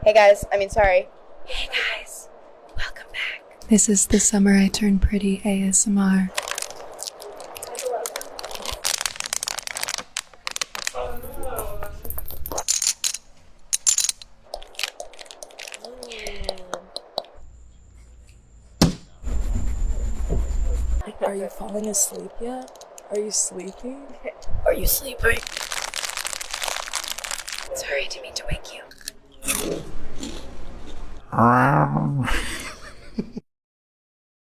Sorry. Hey guys, welcome back. This is the Summer I Turn Pretty ASMR. Are you falling asleep yet? Are you sleeping? Are you sleeping? Sorry, didn't mean to wake you.